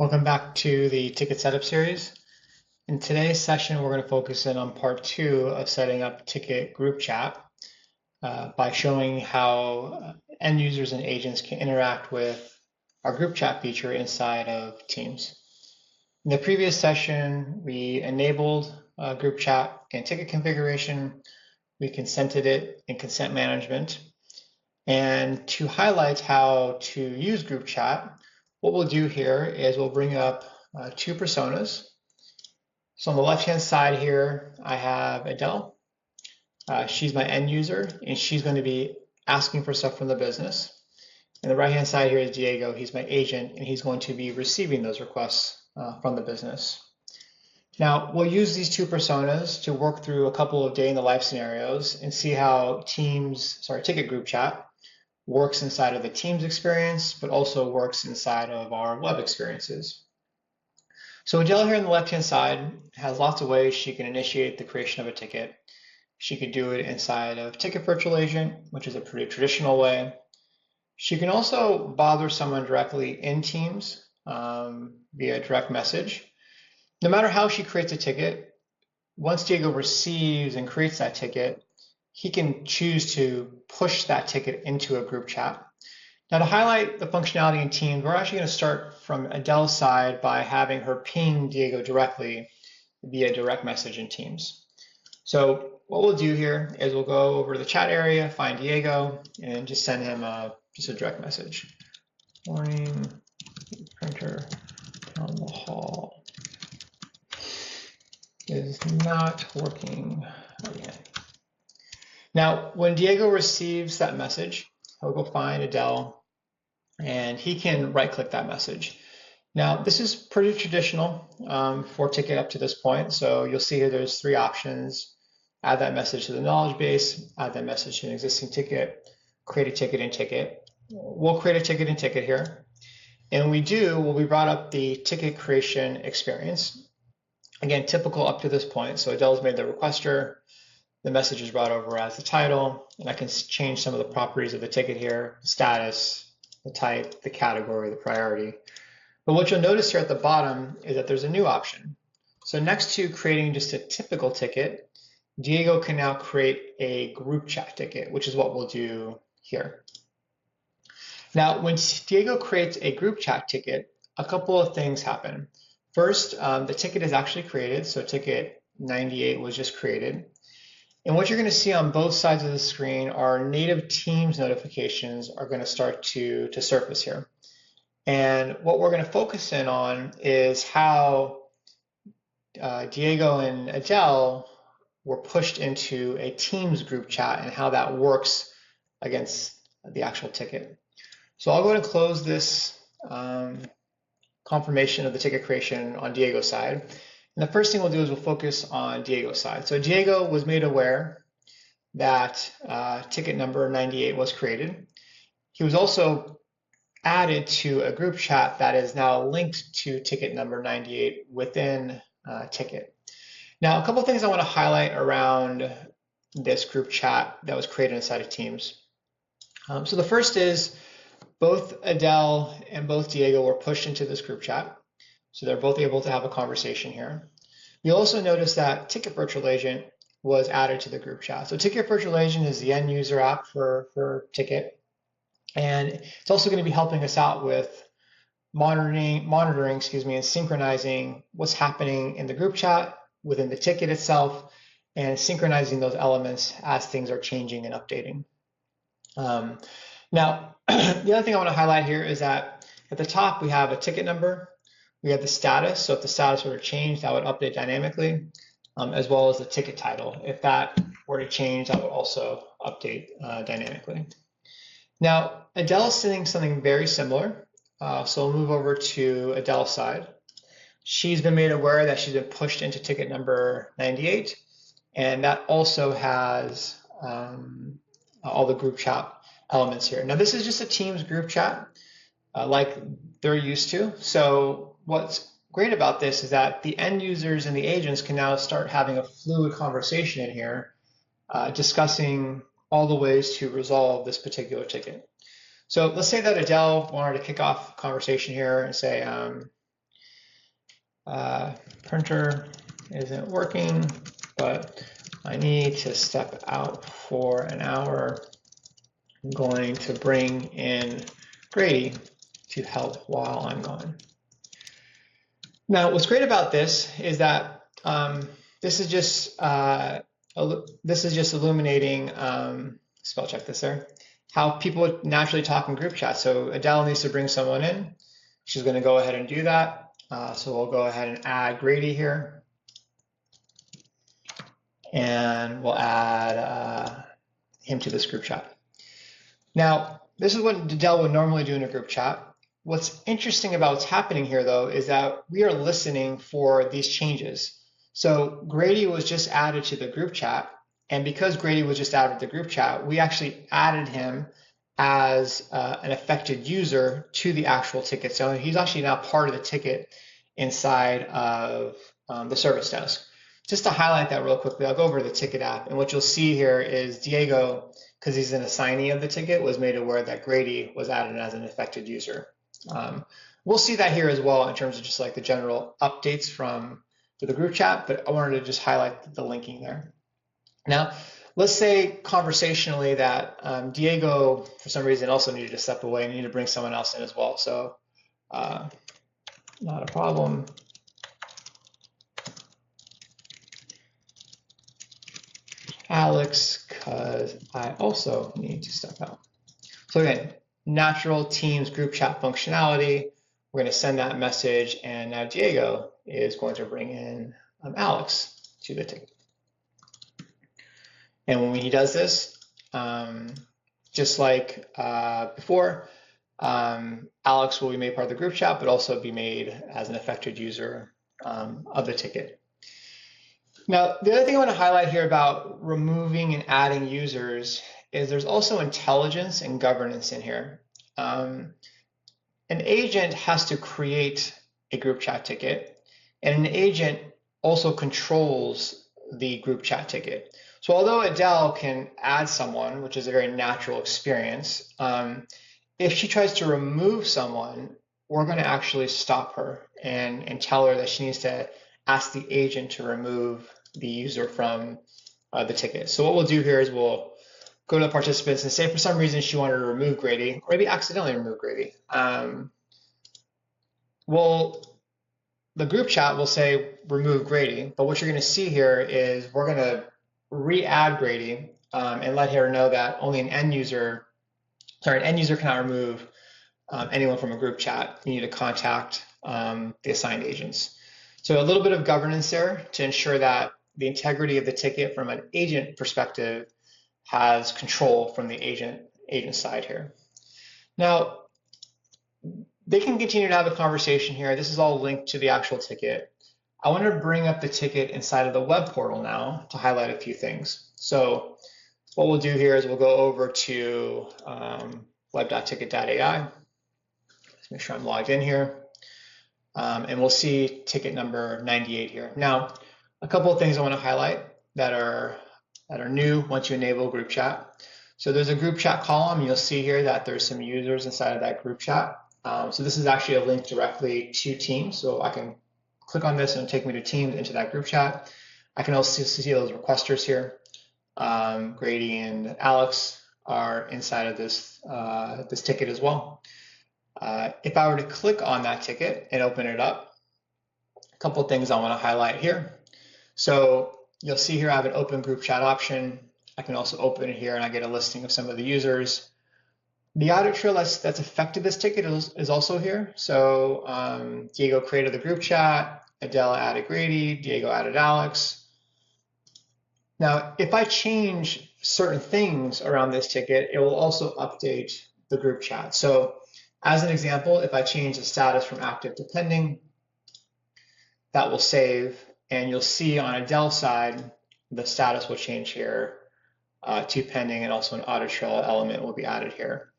Welcome back to the ticket setup series. In today's session, we're going to focus in on part two of setting up Tikit Group Chat by showing how end users and agents can interact with our group chat feature inside of Teams. In the previous session, we enabled group chat in ticket configuration. We consented it in consent management. And to highlight how to use group chat, what we'll do here is we'll bring up two personas. So on the left-hand side here, I have Adele. She's my end user, and she's going to be asking for stuff from the business. And the right-hand side here is Diego. He's my agent, and he's going to be receiving those requests from the business. Now, we'll use these two personas to work through a couple of day-in-the-life scenarios and see how Tikit Group Chat works inside of the Teams experience, but also works inside of our web experiences. So Adele here on the left-hand side has lots of ways she can initiate the creation of a ticket. She could do it inside of Ticket Virtual Agent, which is a pretty traditional way. She can also bother someone directly in Teams via direct message. No matter how she creates a ticket, once Diego receives and creates that ticket, he can choose to push that ticket into a group chat. Now, to highlight the functionality in Teams, we're actually going to start from Adele's side by having her ping Diego directly via direct message in Teams. So what we'll do here is we'll go over to the chat area, find Diego, and just send him just a direct message. Morning, printer down the hall is not working again. Now, when Diego receives that message, he'll go find Adele, and he can right-click that message. Now, this is pretty traditional for Tikit up to this point. So you'll see here there's three options: add that message to the knowledge base, add that message to an existing ticket, create a ticket in Tikit. We'll create a ticket in Tikit here. And when we do, we'll be brought up the ticket creation experience. Again, typical up to this point. So Adele's made the requester. The message is brought over as the title, and I can change some of the properties of the ticket here: the status, the type, the category, the priority. But what you'll notice here at the bottom is that there's a new option. So next to creating just a typical ticket, Diego can now create a group chat ticket, which is what we'll do here. Now, when Diego creates a group chat ticket, a couple of things happen. First, the ticket is actually created. So ticket 98 was just created. And what you're going to see on both sides of the screen are native Teams notifications are going to start to surface here. And what we're going to focus in on is how Diego and Adele were pushed into a Teams group chat and how that works against the actual ticket. So I'll go ahead and close this confirmation of the ticket creation on Diego's side. And the first thing we'll do is we'll focus on Diego's side. So Diego was made aware that ticket number 98 was created. He was also added to a group chat that is now linked to ticket number 98 within Tikit. Now, a couple of things I want to highlight around this group chat that was created inside of Teams. So the first is both Adele and both Diego were pushed into this group chat. So they're both able to have a conversation here. You'll also notice that Ticket Virtual Agent was added to the group chat. So Ticket Virtual Agent is the end user app for Tikit. And it's also going to be helping us out with monitoring, and synchronizing what's happening in the group chat within the ticket itself, and synchronizing those elements as things are changing and updating. Now, the other thing I want to highlight here is that at the top we have a ticket number. We have the status, so if the status were to change, that would update dynamically, as well as the ticket title. If that were to change, that would also update dynamically. Now, Adele is sending something very similar, so we'll move over to Adele's side. She's been made aware that she's been pushed into ticket number 98, and that also has all the group chat elements here. Now, this is just a Teams group chat like they're used to. So what's great about this is that the end users and the agents can now start having a fluid conversation in here, discussing all the ways to resolve this particular ticket. So let's say that Adele wanted to kick off a conversation here and say, Printer isn't working, but I need to step out for an hour. I'm going to bring in Grady to help while I'm gone. Now, what's great about this is that this is just illuminating. Spell check this there. How people would naturally talk in group chat. So Adele needs to bring someone in. She's going to go ahead and do that. So we'll go ahead and add Grady here, and we'll add him to this group chat. Now, this is what Adele would normally do in a group chat. What's interesting about what's happening here, though, is that we are listening for these changes. So Grady was just added to the group chat, and because Grady was just added to the group chat, we actually added him as an affected user to the actual ticket. So he's actually now part of the ticket inside of the service desk. Just to highlight that real quickly, I'll go over to the ticket app, and what you'll see here is Diego, because he's an assignee of the ticket, was made aware that Grady was added as an affected user. We'll see that here as well in terms of just like the general updates from the group chat, but I wanted to just highlight the linking there. Now, let's say conversationally that Diego, for some reason, also needed to step away and needed to bring someone else in as well. So not a problem. Alex, because I also need to step out. So again, natural Teams group chat functionality. We're going to send that message, and now Diego is going to bring in Alex to the ticket. And when he does this, just like before, Alex will be made part of the group chat, but also be made as an affected user of the ticket. Now, the other thing I want to highlight here about removing and adding users is there's also intelligence and governance in here. An agent has to create a group chat ticket, and an agent also controls the group chat ticket. So although Adele can add someone, which is a very natural experience, if she tries to remove someone, we're going to actually stop her and tell her that she needs to ask the agent to remove the user from the ticket. So what we'll do here is we'll go to the participants and say for some reason she wanted to remove Grady, or maybe accidentally remove Grady. The group chat will say remove Grady, but what you're going to see here is we're going to re-add Grady and let her know that only an end user cannot remove anyone from a group chat. You need to contact the assigned agents. So a little bit of governance there to ensure that the integrity of the ticket from an agent perspective has control from the agent side here. Now, they can continue to have a conversation here. This is all linked to the actual ticket. I want to bring up the ticket inside of the web portal now to highlight a few things. So what we'll do here is we'll go over to web.ticket.ai. Let's make sure I'm logged in here. And we'll see ticket number 98 here. Now, a couple of things I want to highlight that are new once you enable group chat. So there's a group chat column. You'll see here that there's some users inside of that group chat. So this is actually a link directly to Teams. So I can click on this and it'll take me to Teams into that group chat. I can also see those requesters here. Grady and Alex are inside of this ticket as well. If I were to click on that ticket and open it up, a couple of things I want to highlight here. So you'll see here I have an open group chat option. I can also open it here and I get a listing of some of the users. The audit trail that's affected this ticket is also here. So Diego created the group chat, Adele added Grady, Diego added Alex. Now, if I change certain things around this ticket, it will also update the group chat. So as an example, if I change the status from active to pending, that will save, and you'll see on Adele's side, the status will change here to pending, and also an audit trail element will be added here.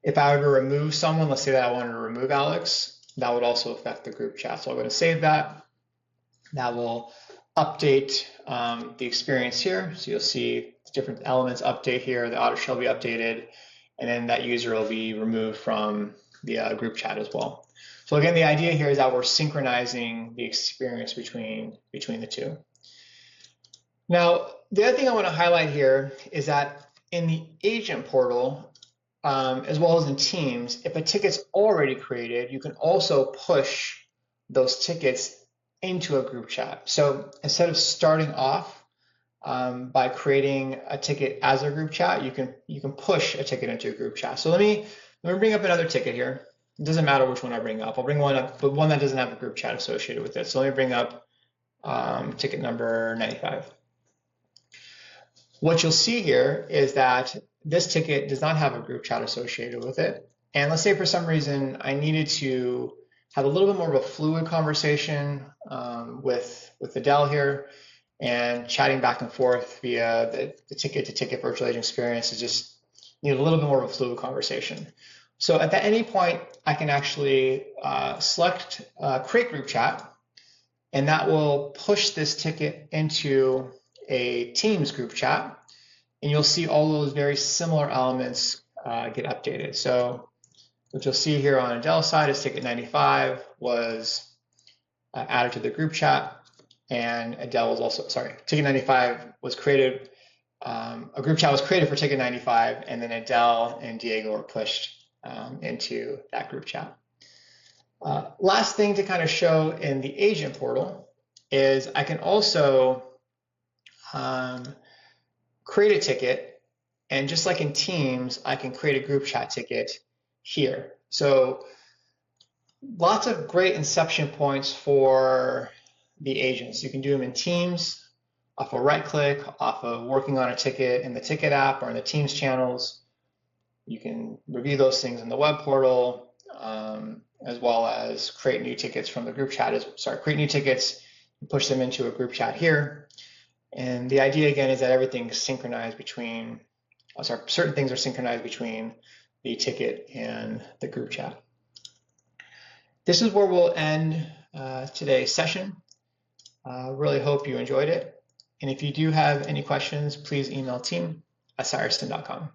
If I were to remove someone, let's say that I wanted to remove Alex, that would also affect the group chat. So I'm going to save that. That will update the experience here. So you'll see different elements update here. The audit trail will be updated, and then that user will be removed from the group chat as well. So again, the idea here is that we're synchronizing the experience between the two. Now, the other thing I want to highlight here is that in the agent portal, as well as in Teams, if a ticket's already created, you can also push those tickets into a group chat. So instead of starting off by creating a ticket as a group chat, you can push a ticket into a group chat. So let me bring up another ticket here. It doesn't matter which one I bring up. I'll bring one up, but one that doesn't have a group chat associated with it. So let me bring up ticket number 95. What you'll see here is that this ticket does not have a group chat associated with it. And let's say for some reason I needed to have a little bit more of a fluid conversation with Adele here, and chatting back and forth via the ticket-to-ticket virtual agent experience is just need a little bit more of a fluid conversation. So at any point, I can actually select create group chat, and that will push this ticket into a Teams group chat, and you'll see all those very similar elements get updated. So what you'll see here on Adele's side is ticket 95 was added to the group chat, and Adele was also, sorry, ticket 95 was created, a group chat was created for ticket 95, and then Adele and Diego were pushed into that group chat. Last thing to kind of show in the agent portal is I can also create a ticket, and just like in Teams, I can create a group chat ticket here. So lots of great inception points for the agents. You can do them in Teams, off a right click, off of working on a ticket in the Ticket app or in the Teams channels. You can review those things in the web portal, as well as create new tickets from the group chat. Create new tickets and push them into a group chat here. And the idea again is that everything's synchronized between, certain things are synchronized between the ticket and the group chat. This is where we'll end today's session. Really hope you enjoyed it. And if you do have any questions, please email team@cyreston.com.